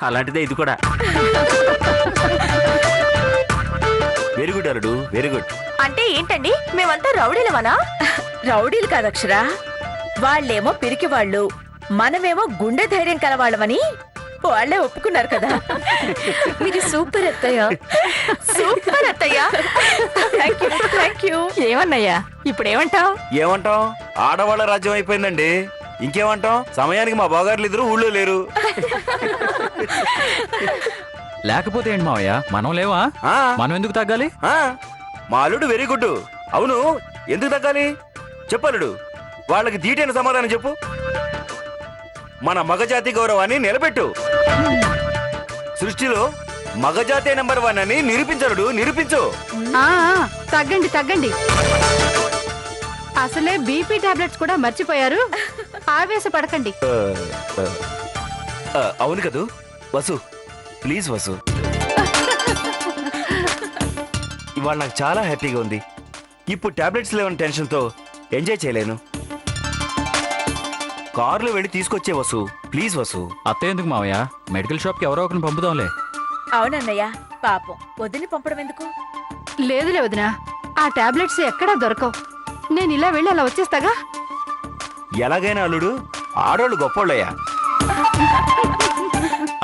అలాంటిదే ఇది కూడా. వెరీ గుడ్ అల్లుడు, వెరీ గుడ్. అంటే ఏంటండి, మేమంతా రౌడీలమనా? రౌడీలు కాదక్షరా, వాళ్ళేమో పిరికి వాళ్ళు, మనమేమో గుండె ధైర్యం కలవాళ్ళమని వాళ్ళే ఒప్పుకున్నారు కదా. మీరు సూపర్ అత్తయ్య, సూపర్ అత్తయ్య. Thank you. ఏమన్నయ్యా ఇప్పుడు ఏమంటావు? ఏమంటాం, ఆడవాళ్ళ రాజ్యం అయిపోయిందండి. ఇంకేమంటాం, సమయానికి మా బాగారులు ఇద్దరు ఊళ్ళో లేరు. లేకపోతే ఏంటి మావయ్య, మనం లేవా? ఆ, మనం ఎందుకు తగ్గాలి? ఆ, మా అల్లుడు వెరీ గుడ్. అవును, ఎందుకు తగ్గాలి చెప్పలుడు. వాళ్ళకి దీటైన సమాధానం చెప్పు. మన మగజాతి గౌరవాన్ని నిలబెట్టు. సృష్టిలో మగజాతే నెంబర్ 1 అని నిరూపించలుడు, నిరూపించు. తగ్గండి తగ్గండి, అసలే బీపీ టాబ్లెట్స్ కూడా మర్చిపోయారు, ఆవేశపడకండి. అవును కదూ వసు, ప్లీజ్ వసు. ఇవాళ నాకు చాలా హ్యాపీగా ఉంది. ఇప్పుడు టాబ్లెట్స్ లేవని టెన్షన్తో ఎంజాయ్ చేయలేను. కార్లో వెళ్ళి తీసుకొచ్చే వసు, ప్లీజ్ వసు. అత్తే ఎందుకు మావయ్య, మెడికల్ షాప్కి ఎవరో ఒకరిని పంపుదాంలే. అవునన్నయ్య, పాపం వదిలి పంపడం ఎందుకు? లేదులే వదినా, ఆ టాబ్లెట్స్ ఎక్కడా దొరకవు. నేను ఇలా వెళ్ళి అలా వచ్చేస్తాగా. ఎలాగైనా అల్లుడు, ఆడోళ్ళు గొప్పోళ్ళయ్యా.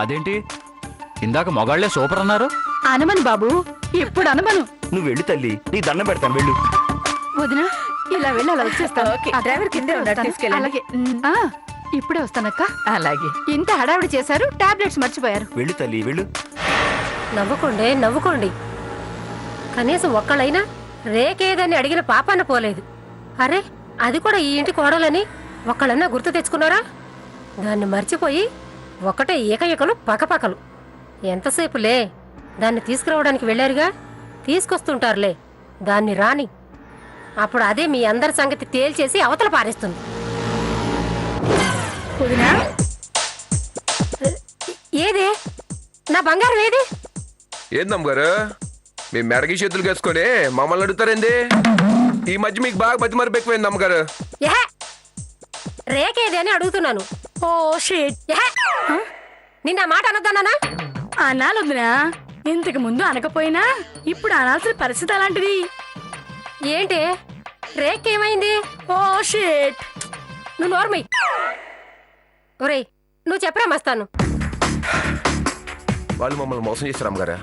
అదేంటి, ఇందాక మొగాళ్లే సూపర్ అన్నారు? అనమను బాబు, ఇప్పుడు అనమను. నువ్వు వెళ్ళు తల్లి, నీ దండం పెడతాను, వెళ్ళు. వదినా, ఇలా వెళ్ళి అలా వచ్చేస్తాను. ఓకే, డ్రైవర్ కిందే ఉన్నాడు, తీసుకెళ్ళండి. అలాగే. ఇప్పుడే వస్తానక్క. అలాగే. ఇంత హడావిడి చేశారు, టాబ్లెట్స్ మర్చిపోయారు. వెళ్ళు తల్లి, వెళ్ళు. నవ్వుకోండి నవ్వుకోండి, కనీసం ఒక్కళ్ళైనా రేకేదని అడిగిన పాపాన పోలేదు. అరే, అది కూడా ఈ ఇంటి కోడలని ఒక్కళ్ళన్నా గుర్తు తెచ్చుకున్నారా? దాన్ని మర్చిపోయి ఒకటే ఏకయకలు పకపకలు. ఎంతసేపులే, దాన్ని తీసుకురావడానికి వెళ్ళారుగా, తీసుకొస్తుంటారులే దాన్ని రాని. అప్పుడు అదే మీ అందరి సంగతి తేల్చేసి అవతల పారేస్తుంది. వదినా, ఏదే నా బంగారం ఏది? ఏందమ్మగారు, మీ మెడకి చేతులు కేసుకొని మమ్మల్ని అడుగుతారేంది? ఈ మధ్య మీకు బాగా బతి మరపు ఎక్కువైంది అమ్మగారు. ఏహే, రేకేది అని అడుగుతున్నాను. Oh shit. ఏహే, నిన్న మాట అనొద్దన్నానా? అనాలొద్దునా, ఇంతకు ముందు అనకపోయినా ఇప్పుడు అనాల్సిన పరిస్థితి అలాంటిది. ఏంటి రేకేమైంది? Oh shit. నువ్వు నోర్మై. ఒరేయ్, నువ్వు చెప్పరా మస్తాను. వాళ్ళు మమ్మల్ని మోసం చేస్తారు అమ్మగారు.